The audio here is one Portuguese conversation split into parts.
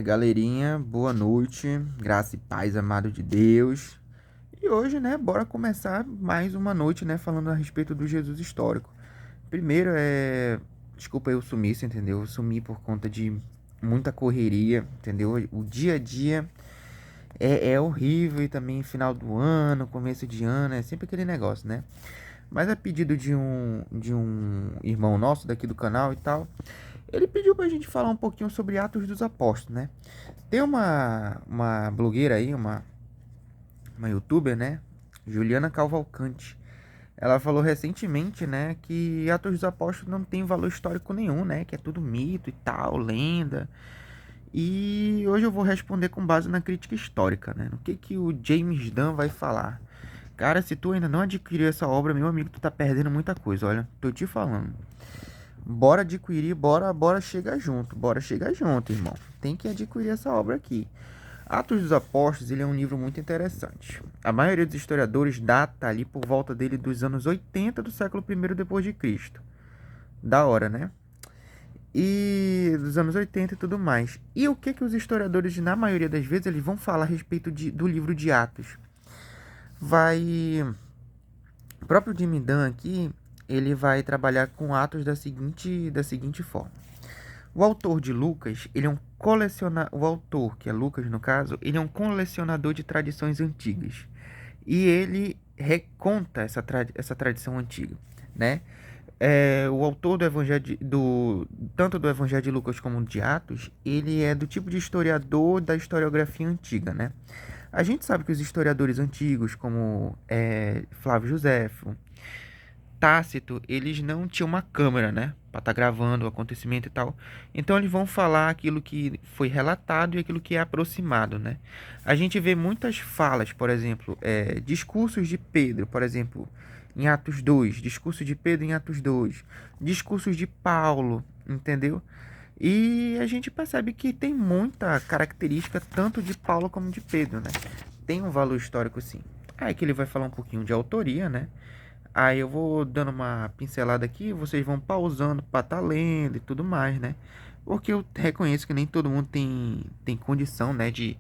Galerinha, boa noite, graça e paz, amado de Deus. E hoje, né, bora começar mais uma noite, né, falando a respeito do Jesus histórico. Primeiro desculpa eu sumir, entendeu? Eu sumi por conta de muita correria, entendeu? O dia a dia é horrível e também final do ano, começo de ano, é sempre aquele negócio, né? Mas a pedido de um irmão nosso daqui do canal e tal, ele pediu pra gente falar um pouquinho sobre Atos dos Apóstolos, né? Tem uma blogueira aí, uma youtuber, né? Juliana Cavalcante. Ela falou recentemente, né, que Atos dos Apóstolos não tem valor histórico nenhum, né? Que é tudo mito e tal, lenda. E hoje eu vou responder com base na crítica histórica, né? No que o James Dunn vai falar. Cara, se tu ainda não adquiriu essa obra, meu amigo, tu tá perdendo muita coisa, olha. Tô te falando. Bora adquirir, bora chegar junto, irmão. Tem que adquirir essa obra aqui. Atos dos Apóstolos, ele é um livro muito interessante. A maioria dos historiadores data ali por volta dele dos anos 80 do século I depois de Cristo. Da hora, né? E dos anos 80 e tudo mais. E o que os historiadores, na maioria das vezes, eles vão falar a respeito do livro de Atos? Vai... O próprio Jimmy Dunn aqui, ele vai trabalhar com Atos da seguinte forma. O autor de Lucas, ele é um colecionador, o autor, que é Lucas no caso, ele é um colecionador de tradições antigas. E ele reconta essa tradição antiga, né? O autor do Evangelho tanto do Evangelho de Lucas como de Atos, ele é do tipo de historiador da historiografia antiga, né? A gente sabe que os historiadores antigos, como Flávio Joséfo, Tácito, eles não tinham uma câmera, né? Pra estar gravando o acontecimento e tal. Então eles vão falar aquilo que foi relatado e aquilo que é aproximado, né? A gente vê muitas falas, por exemplo, discursos de Pedro, por exemplo, em Atos 2, discurso de Pedro em Atos 2, discursos de Paulo, entendeu? E a gente percebe que tem muita característica tanto de Paulo como de Pedro, né? Tem um valor histórico, sim. Aí que ele vai falar um pouquinho de autoria, né? Aí eu vou dando uma pincelada aqui, vocês vão pausando para estar lendo e tudo mais, né? Porque eu reconheço que nem todo mundo tem condição, né, de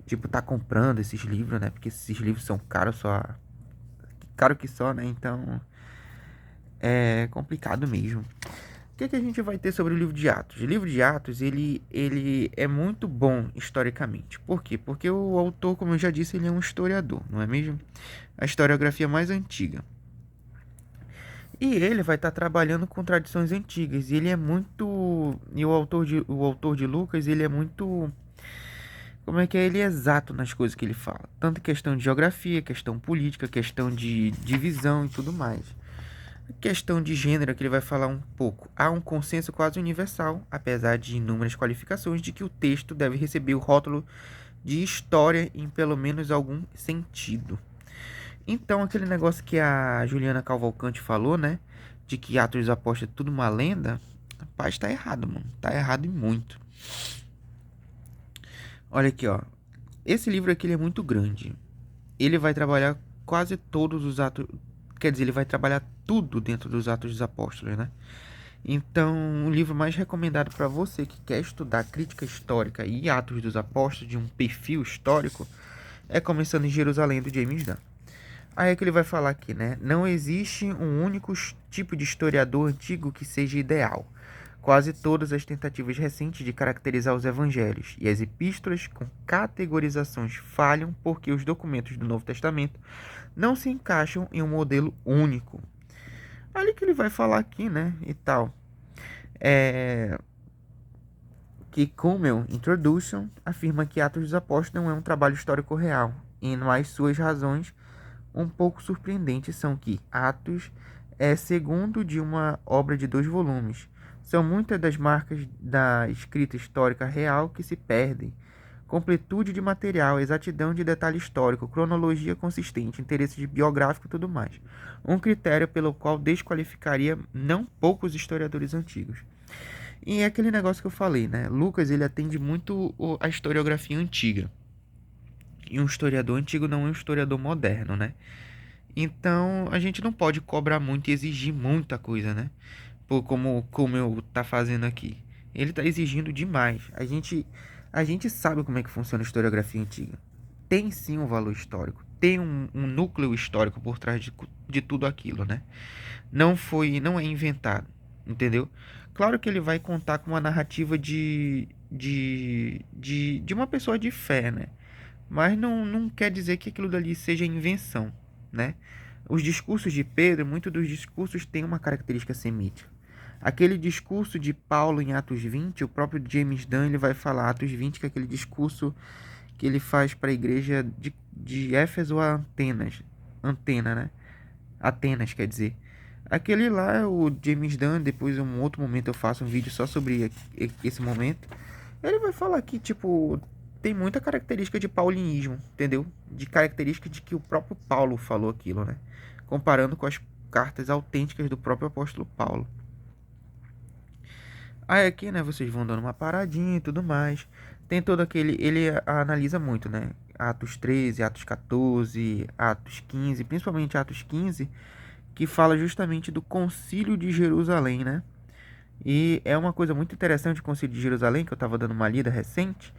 tipo tá comprando esses livros, né? Porque esses livros são caros só, caro que só, né? Então é complicado mesmo. O que a gente vai ter sobre o livro de Atos? O livro de Atos, ele é muito bom historicamente. Por quê? Porque o autor, como eu já disse, ele é um historiador, não é mesmo? A historiografia mais antiga. E ele vai estar trabalhando com tradições antigas. E ele é muito. E o autor de Lucas, ele é muito. Como é que é? Ele é exato nas coisas que ele fala. Tanto questão de geografia, questão política, questão de divisão e tudo mais. A questão de gênero que ele vai falar um pouco. Há um consenso quase universal, apesar de inúmeras qualificações, de que o texto deve receber o rótulo de história em pelo menos algum sentido. Então, aquele negócio que a Juliana Cavalcante falou, né? De que Atos dos Apóstolos é tudo uma lenda. Rapaz, tá errado, mano. Tá errado e muito. Olha aqui, ó. Esse livro aqui ele é muito grande. Ele vai trabalhar quase todos os atos. Quer dizer, ele vai trabalhar tudo dentro dos Atos dos Apóstolos, né? Então, o livro mais recomendado para você que quer estudar crítica histórica e Atos dos Apóstolos de um perfil histórico é Começando em Jerusalém, do James Dunn. Aí é que ele vai falar aqui, né? Não existe um único tipo de historiador antigo que seja ideal. Quase todas as tentativas recentes de caracterizar os evangelhos e as epístolas com categorizações falham porque os documentos do Novo Testamento não se encaixam em um modelo único. Ali que ele vai falar aqui, né? E tal. É... Que Kummel, Introduction, afirma que Atos dos Apóstolos não é um trabalho histórico real, e mais suas razões um pouco surpreendentes são que Atos é segundo de uma obra de 2 volumes. São muitas das marcas da escrita histórica real que se perdem. Completude de material, exatidão de detalhe histórico, cronologia consistente, interesse de biográfico e tudo mais. Um critério pelo qual desqualificaria não poucos historiadores antigos. E é aquele negócio que eu falei, né? Lucas, ele atende muito a historiografia antiga. E um historiador antigo não é um historiador moderno, né? Então a gente não pode cobrar muito e exigir muita coisa, né? Como eu tá fazendo aqui. Ele tá exigindo demais. A gente sabe como é que funciona a historiografia antiga. Tem sim um valor histórico, tem um núcleo histórico por trás de tudo aquilo, né? Não é inventado, entendeu? Claro que ele vai contar com uma narrativa de uma pessoa de fé, né? Mas não quer dizer que aquilo dali seja invenção, né? Os discursos de Pedro, muitos dos discursos têm uma característica semítica. Aquele discurso de Paulo em Atos 20, o próprio James Dunn ele vai falar, Atos 20, que é aquele discurso que ele faz para a igreja de Éfeso a Antena, né? Atenas, quer dizer. Aquele lá é o James Dunn, depois em um outro momento eu faço um vídeo só sobre esse momento. Ele vai falar que, tipo, tem muita característica de paulinismo, entendeu? De característica de que o próprio Paulo falou aquilo, né? Comparando com as cartas autênticas do próprio apóstolo Paulo. Aí aqui, né, vocês vão dando uma paradinha e tudo mais. Tem todo aquele... Ele analisa muito, né? Atos 13, Atos 14, Atos 15, principalmente Atos 15, que fala justamente do Concílio de Jerusalém, né? E é uma coisa muito interessante o Concílio de Jerusalém, que eu estava dando uma lida recente,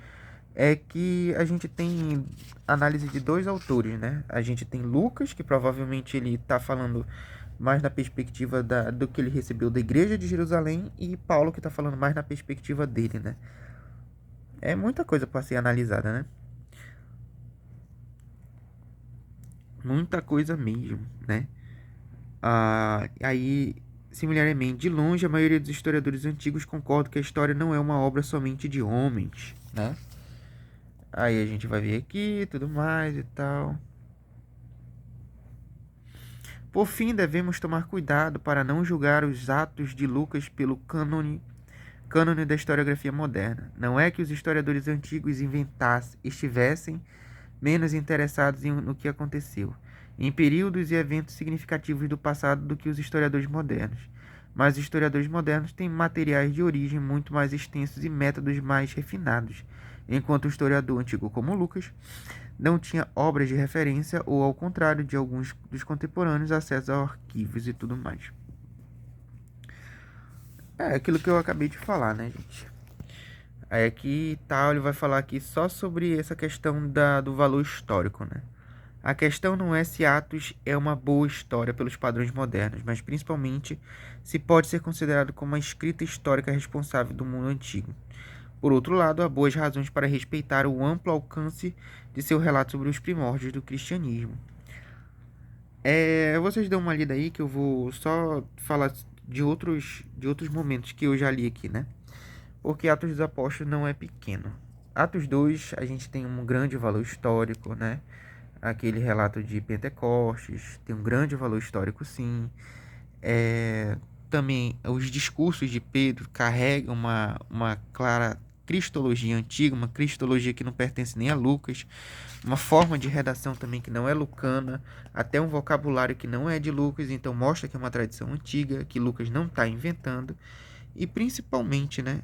é que a gente tem análise de dois autores, né? A gente tem Lucas, que provavelmente ele está falando mais na perspectiva do que ele recebeu da igreja de Jerusalém, e Paulo, que está falando mais na perspectiva dele, né? É muita coisa para ser analisada, né? Muita coisa mesmo, né? Aí, similarmente, de longe, a maioria dos historiadores antigos concordam que a história não é uma obra somente de homens, né? Aí a gente vai ver aqui, tudo mais e tal. Por fim, devemos tomar cuidado para não julgar os atos de Lucas pelo cânone da historiografia moderna. Não é que os historiadores antigos estivessem menos interessados no que aconteceu, em períodos e eventos significativos do passado do que os historiadores modernos. Mas os historiadores modernos têm materiais de origem muito mais extensos e métodos mais refinados, enquanto o historiador antigo como Lucas não tinha obras de referência ou, ao contrário de alguns dos contemporâneos, acesso a arquivos e tudo mais. É aquilo que eu acabei de falar, né, gente? Aí aqui tal, ele vai falar aqui só sobre essa questão do valor histórico, né? A questão não é se Atos é uma boa história pelos padrões modernos, mas principalmente se pode ser considerado como uma escrita histórica responsável do mundo antigo. Por outro lado, há boas razões para respeitar o amplo alcance de seu relato sobre os primórdios do cristianismo. Vocês dão uma lida aí que eu vou só falar de outros momentos que eu já li aqui, né? Porque Atos dos Apóstolos não é pequeno. Atos 2, a gente tem um grande valor histórico, né? Aquele relato de Pentecostes tem um grande valor histórico, sim. Também os discursos de Pedro carregam uma clara cristologia antiga, uma cristologia que não pertence nem a Lucas, uma forma de redação também que não é lucana, até um vocabulário que não é de Lucas, então mostra que é uma tradição antiga, que Lucas não está inventando, e principalmente, né,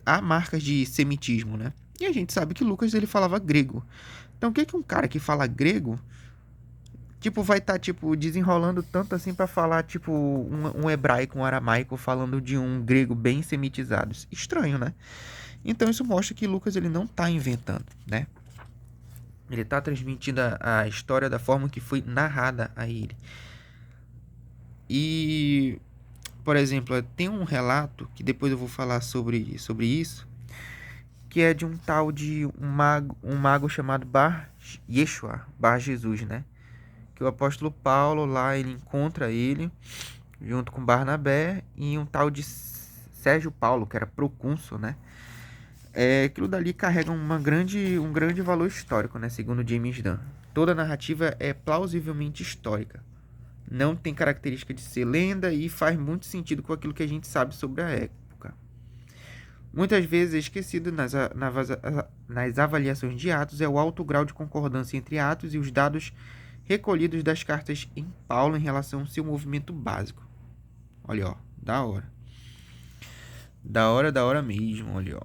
há marcas de semitismo, né? E a gente sabe que Lucas ele falava grego. Então o que um cara que fala grego tipo, vai estar, tipo, desenrolando tanto assim pra falar, tipo, um hebraico, um aramaico, falando de um grego bem semitizado? Estranho, né? Então isso mostra que Lucas, ele não tá inventando, né? Ele tá transmitindo a história da forma que foi narrada a ele. E, por exemplo, tem um relato, que depois eu vou falar sobre isso, que é de um tal de um mago chamado Bar Yeshua, Bar Jesus, né? Que o apóstolo Paulo lá, ele encontra ele junto com Barnabé e um tal de Sérgio Paulo, que era procônsul, né? Aquilo dali carrega um grande valor histórico, né? Segundo James Dunn. Toda a narrativa é plausivelmente histórica. Não tem característica de ser lenda e faz muito sentido com aquilo que a gente sabe sobre a época. Muitas vezes esquecido nas avaliações de Atos é o alto grau de concordância entre Atos e os dados recolhidos das cartas em Paulo em relação ao seu movimento básico. Olha, ó, da hora. Da hora mesmo, olha, ó.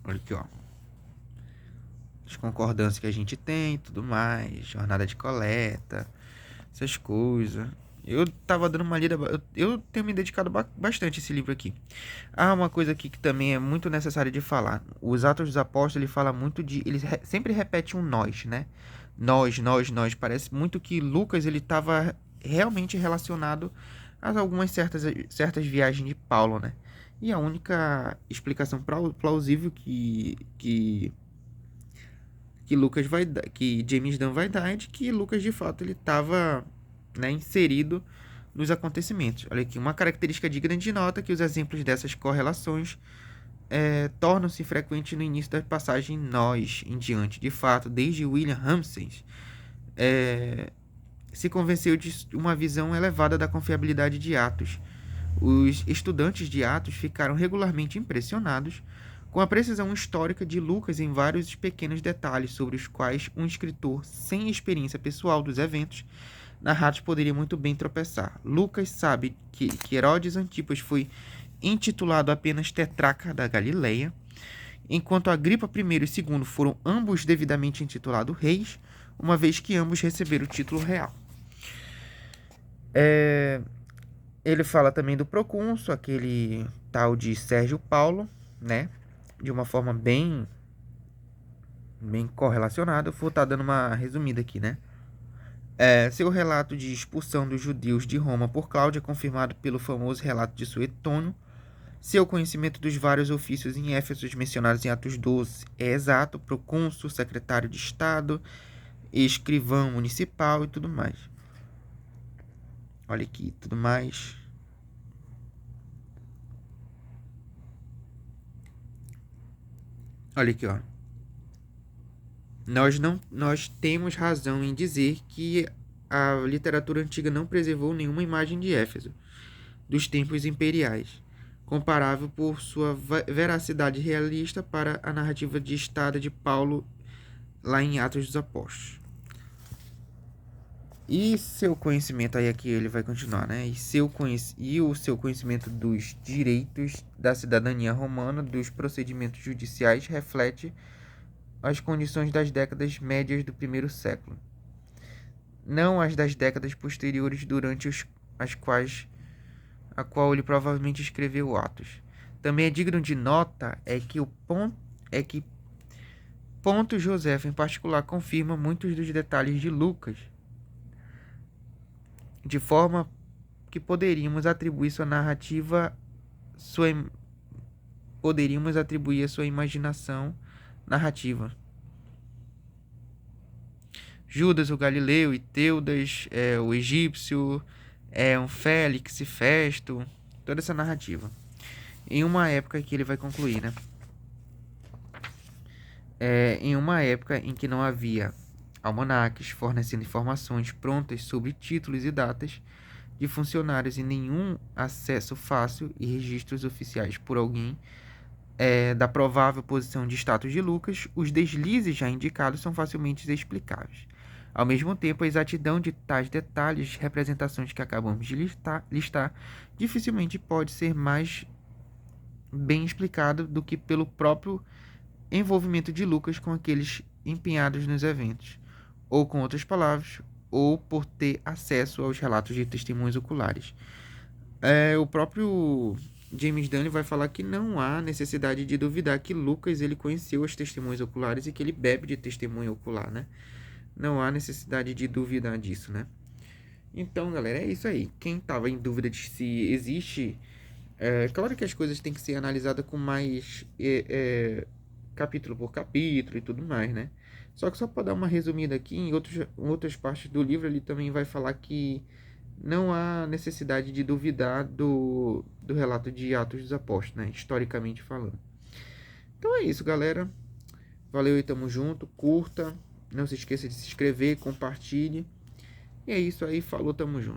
Olha aqui, ó. As concordâncias que a gente tem, tudo mais, jornada de coleta, essas coisas. Eu tava dando uma lida, eu tenho me dedicado bastante a esse livro aqui. Ah, uma coisa aqui que também é muito necessário de falar. Os Atos dos Apóstolos, ele fala muito de, sempre repete um nós, né? Nós. Parece muito que Lucas ele estava realmente relacionado a algumas certas viagens de Paulo, né? E a única explicação plausível que Lucas vai dar, que James Dunn vai dar é de que Lucas de fato ele estava, né, inserido nos acontecimentos. Olha aqui, uma característica digna de nota é que os exemplos dessas correlações tornam-se frequentes no início da passagem nós em diante. De fato, desde William Ramsay se convenceu de uma visão elevada da confiabilidade de Atos. Os estudantes de Atos ficaram regularmente impressionados com a precisão histórica de Lucas em vários pequenos detalhes sobre os quais um escritor sem experiência pessoal dos eventos narrados poderia muito bem tropeçar. Lucas sabe que Herodes Antipas foi intitulado apenas tetrarca da Galileia, enquanto Agripa I e II foram ambos devidamente intitulados reis, uma vez que ambos receberam o título real. Ele fala também do procônsul, aquele tal de Sérgio Paulo, né? De uma forma bem correlacionada. Eu vou estar dando uma resumida aqui, né? Seu relato de expulsão dos judeus de Roma por Cláudio é confirmado pelo famoso relato de Suetônio. Seu conhecimento dos vários ofícios em Éfeso mencionados em Atos 12 é exato, procônsul, secretário de Estado, escrivão municipal e tudo mais. Olha aqui, tudo mais. Olha aqui, ó. Nós temos razão em dizer que a literatura antiga não preservou nenhuma imagem de Éfeso, dos tempos imperiais, comparável por sua veracidade realista para a narrativa de Estado de Paulo lá em Atos dos Apóstolos. E seu conhecimento, aí aqui ele vai continuar, né? E o seu conhecimento dos direitos da cidadania romana, dos procedimentos judiciais, reflete as condições das décadas médias do primeiro século, não as das décadas posteriores durante a qual ele provavelmente escreveu Atos. Também é digno de nota que Ponto José em particular confirma muitos dos detalhes de Lucas, de forma que poderíamos atribuir a sua imaginação narrativa. Judas o Galileu e Teudas, o egípcio, um Félix e Festo, toda essa narrativa. Em uma época que ele vai concluir, né? Em uma época em que não havia almanaques fornecendo informações prontas sobre títulos e datas de funcionários e nenhum acesso fácil e registros oficiais por alguém da provável posição de status de Lucas, os deslizes já indicados são facilmente explicáveis. Ao mesmo tempo, a exatidão de tais detalhes, representações que acabamos de listar, dificilmente pode ser mais bem explicado do que pelo próprio envolvimento de Lucas com aqueles empenhados nos eventos, ou com outras palavras, ou por ter acesso aos relatos de testemunhos oculares. O próprio James Dunn vai falar que não há necessidade de duvidar que Lucas ele conheceu as testemunhas oculares e que ele bebe de testemunho ocular, né? Não há necessidade de duvidar disso, né? Então, galera, é isso aí. Quem estava em dúvida de se existe... claro que as coisas têm que ser analisadas com mais capítulo por capítulo e tudo mais, né? Só que só para dar uma resumida aqui, em outras partes do livro ele também vai falar que não há necessidade de duvidar do relato de Atos dos Apóstolos, né? Historicamente falando. Então é isso, galera. Valeu e tamo junto. Curta. Não se esqueça de se inscrever, compartilhe. E é isso aí. Falou, tamo junto.